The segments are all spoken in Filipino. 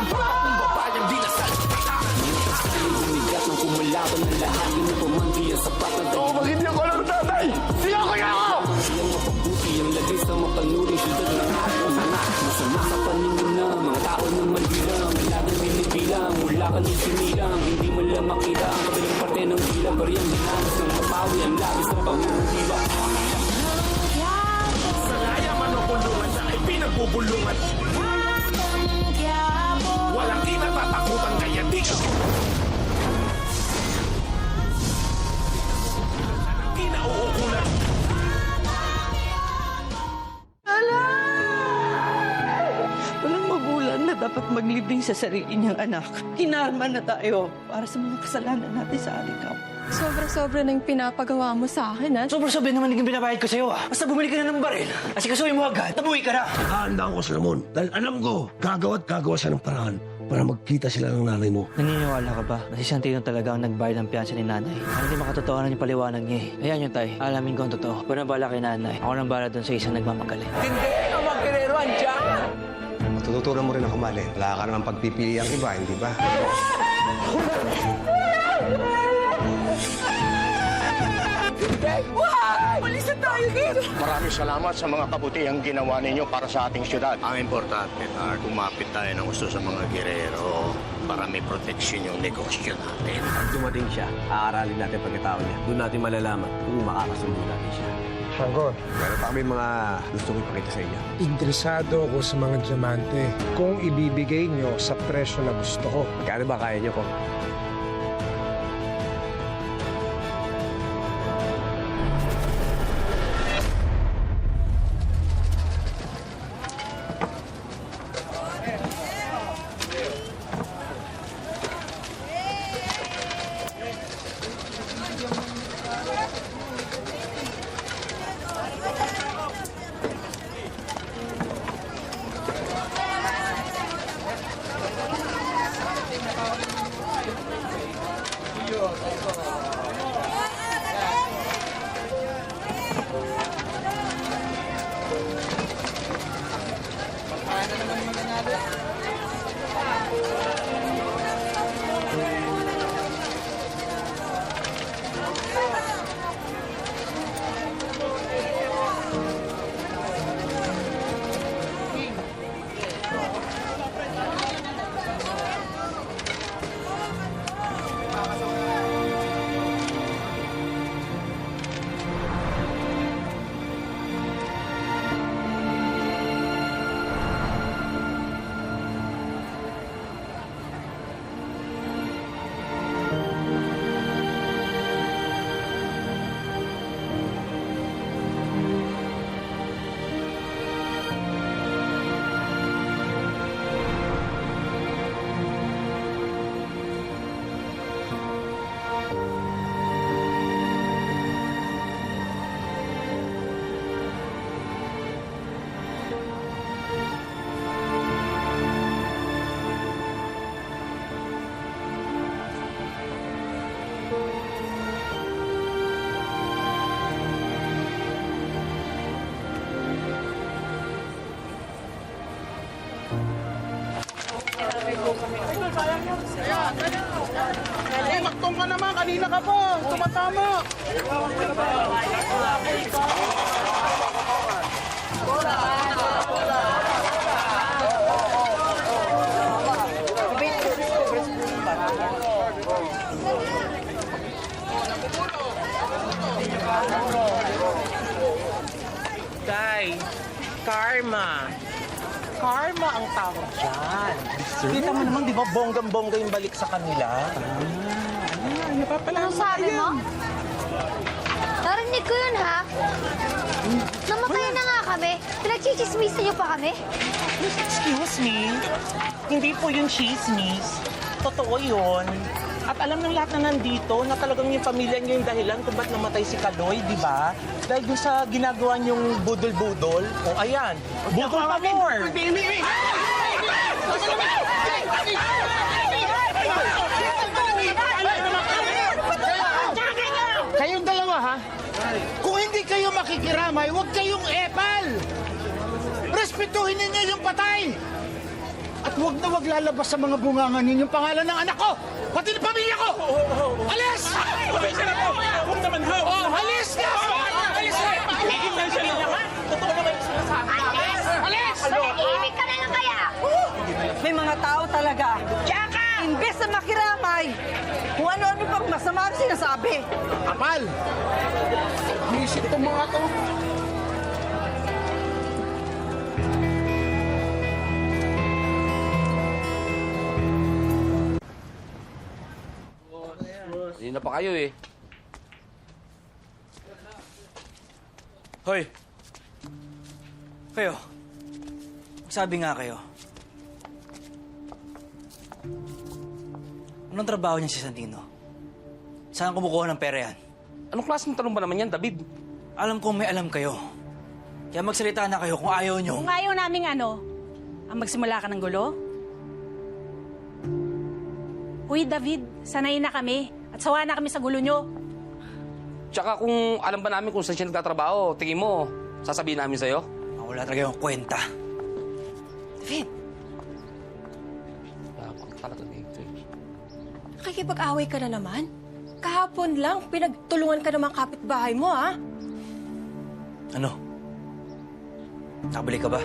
Ang bagong babayang dinasal. Bumigat ng kumalaban ng lahat. Yun na pamanggi ang sapat na dahilan. Bakit niyo ko lang tatay? Siya ko niya ako! Siyang mapabuti ang lagay sa mapanuring syudad ng ating anak. Masama sa paningin na mga tao na mandirang. Laging binibilang, wala ka nang sinilang. Hindi mo lang makita ang kabilang parte ng bilang. Bariyang hinanas ng kapawi ang labis ng pangungutila. Sa laya man o kulungan na ay pinagbubulungan. Walang kinatatakutan kaya di ka. Kinauukulan. Walang magulang na dapat maglibing sa sarili niyang anak. Hinarma na tayo para sa mga kasalanan natin sa alikaw. Sobra-sobra na yung pinapagawa mo sa akin, ha? Sobrang naman yung binabayad ko sa'yo, ah. Basta bumili ka na ng baril. Kasi kasuhin mo agad, tabuhi ka na. Hahanda ako sa Ramon dahil alam ko, gagawa siya ng paraan para magkita sila ng nanay mo. Naniniwala ka ba na si Santino talaga ang nagbayad ng piyansa ni nanay? Ano hindi makatotohanan yung paliwanag niya eh. Ayan yung tay, alamin ko ang totoo. Ako nang bala kay nanay. Ako nang bala doon sa isang nagmamagaling. Hindi ang magkirero andyan! Matututunan mo rin ako mali. Wala ka naman pagpipili ang iba, hindi ba? Walisan tayo dito! Maraming salamat sa mga kabutihang ginawa ninyo para sa ating syudad. Ang importante, kumapit tayo ng gusto sa mga gerero para may proteksyon yung negosyo natin. Pag dumating siya, aaralin natin pagkatao niya. Doon natin malalaman kung makakasundo natin siya. Shanggol, meron pa kami mga gusto ko ipakita sa inyo. Interesado ako sa mga diamante kung ibibigay nyo sa presyo na gusto ko. Magkano ba kaya niyo ko? Maktong ka naman! Kanina ka po! Tumatama! Tay, karma. Karma ang tawag dyan. Kita mo naman, di ba, bonggang-bongga yung balik sa kanila? Ano sabi mo? Narinig ko yun, ha? Namatay na nga kami. Pinagchichismisan niyo pa kami? Excuse me? Hindi po yung chismis. Totoo yun. At alam ng lahat na nandito na talagang yung pamilya niyo yung dahilan kung ba't namatay si Kaloy, di ba? Dahil doon sa ginagawa niyong budol-budol. O ayan, budol pa more! Kayong dalawa, ha? Kung hindi kayo makikiramay, huwag kayong epal! Respetuhin ninyo yung patay! At huwag na huwag lalabas sa mga bungangan ninyo yung pangalan ng anak ko! Pati ng pamilya ko! Alis! Pasensya na po! Huwag naman ho! Alis ka! Alis ka! Pasensya na naman! Totoo naman yung sinasabi namin! Alis! Manahimik ka na lang kaya! May mga tao talaga. Tsaka! Imbes na makiramay, kung ano-ano pang masama ang sinasabi. Kapal! Isip itong mga to. Hindi na pa kayo eh. Hoy! Kayo. Sabi nga kayo. Anong trabaho niya si Santino? Saan kumukuha ng pera yan? Anong klaseng tanong ba naman yan, David? Alam kong may alam kayo. Kaya magsalita na kayo kung ayaw nyo. Kung ayaw naming ano, ang magsimula ka ng gulo? Uy, David, sanay na kami. At sawa na kami sa gulo nyo. Tsaka kung alam ba namin kung saan siya nagtatrabaho, tingin mo, sasabihin namin sa'yo? Wala talaga yung kwenta. David, Tapang talaga dito eh. nakikipag-away ka na naman? Kahapon lang, pinagtulungan ka ng mga kapitbahay mo, ha? Ano? Nakabalik ka ba?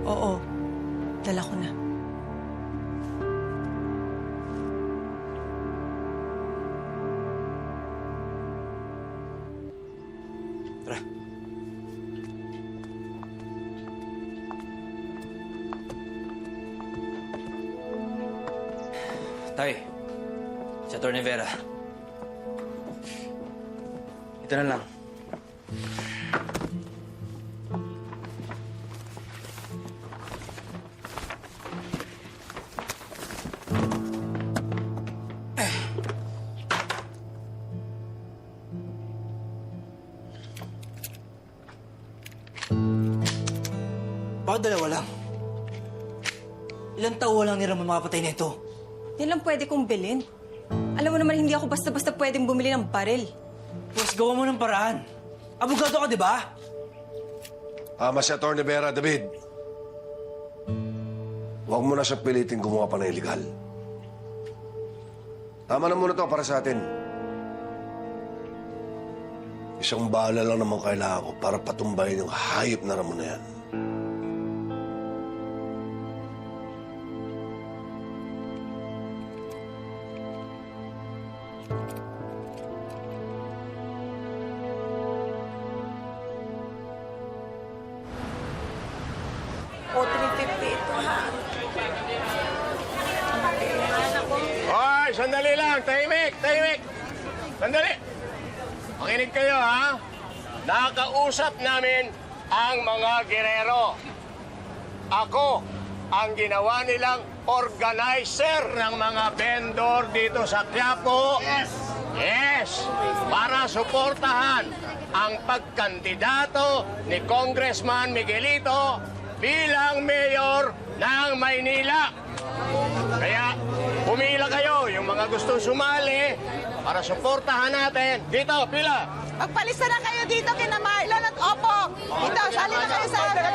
Oo, dala ko na. Tara. Tay, si Atty. Vera. Ito na lang. Bakit dalawa lang? Ilang taon lang ni Ramon makapatay na ito? Yan lang pwede kong bilhin. Alam mo naman, hindi ako basta-basta pwedeng bumili ng baril. Pues gawa mo ng paraan. Abogado ka, di ba? Tama si Atty. Vera, David. Huwag mo na siya pilitin gumawa pa ng illegal. Tama na muna to para sa atin. Isang bala lang naman kailangan ko para patumbayin yung hayop na Ramon na yan. O, 350 ito, ha? Hoy, sandali lang. Tahimik, tahimik. Sandali. Makinig kayo, ha? Nakausap namin ang mga gerero. Ako ang ginawa nilang organizer ng mga vendor dito sa Quiapo. Yes! Para suportahan ang pagkandidato ni Congressman Miguelito bilang mayor ng Maynila. Kaya pumila kayo, yung mga gustong sumali para suportahan natin. Dito, pila. Magpalista na kayo dito kina Marlon at Opo. Dito, sali na kayo sa akin.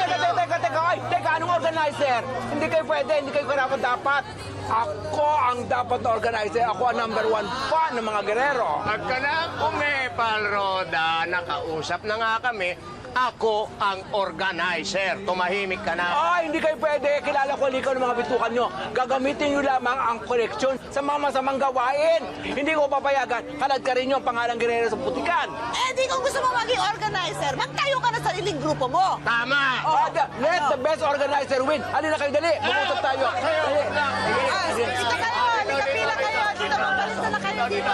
Teka, anong organizer? Hindi kayo pwede, hindi kayo karapat-dapat. Ako ang dapat na organizer. Ako ang #1 fan ng mga gerero. Pag ka na umepal, Roda, nakausap na nga kami, ako ang organizer. Tumahimik ka na. Hindi kayo pwede. Kilala ko likaw ng mga bitukan nyo. Gagamitin nyo lamang ang koleksyon sa mga masamang gawain. Hindi ko papayagan. Kalad ka rin nyo ang pangalang gerero sa putikan. Di kung gusto mo maging organizer, magtayo ka na sa sariling grupo mo. Tama! Let the best organizer win. Halina kayo, dali. Mag-usap tayo. Dali. Dito kayo, pila kayo. Dito, magpalista na kayo dito.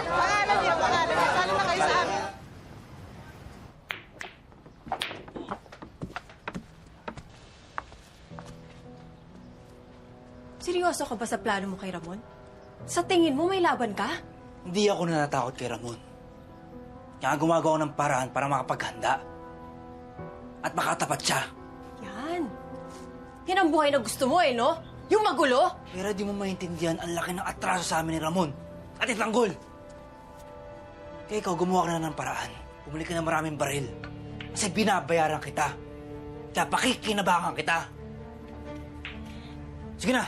Pangalan niyo. Sali na kayo sa akin. Seryoso ka ba sa plano mo kay Ramon? Sa tingin mo may laban ka? Hindi ako natatakot kay Ramon. Kaya gumagawa ng paraan para makapaghanda. At makatapat siya. Yan. Yan ang buhay na gusto mo no? Yung magulo? Pero di mo maintindihan ang laki ng atraso sa amin ni Ramon. At itanggol. Kaya ikaw gumawa ka na ng paraan. Bumili ka ng maraming baril. Kasi binabayaran kita. Kaya pakikinabangan kita. Sige na!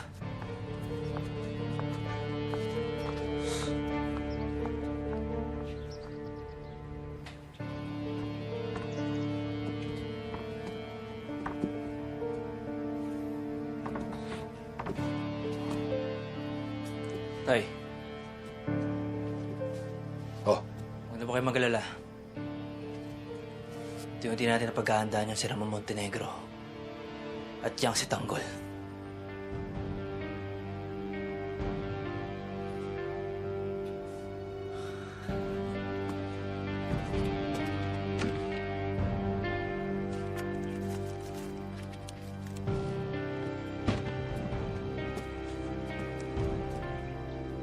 Tay. Oh, Huwag na ba kayo mag-alala? Unti-unti natin na paghahandaan yung si Ramon Montenegro. At yang si Tanggol.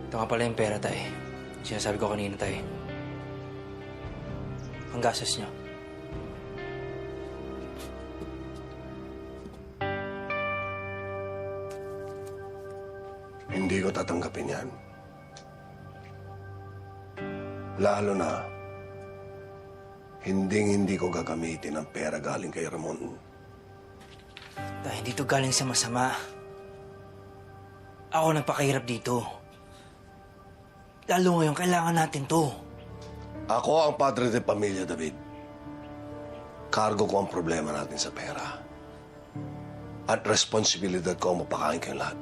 Ito nga pala yung pera, tay. Sinasabi ko kanina, tay. Ang gastos niyo. hindi ko tatanggapin yan. Lalo na, hindi ko gagamitin ang pera galing kay Ramon. Tay, hindi to galing sa masama. Ako nagpakahirap dito. Lalo ngayon, kailangan natin to. Ako ang padre de pamilya, David. Cargo ko ang problema natin sa pera. At responsibilidad ko ang mapakain kayong lahat.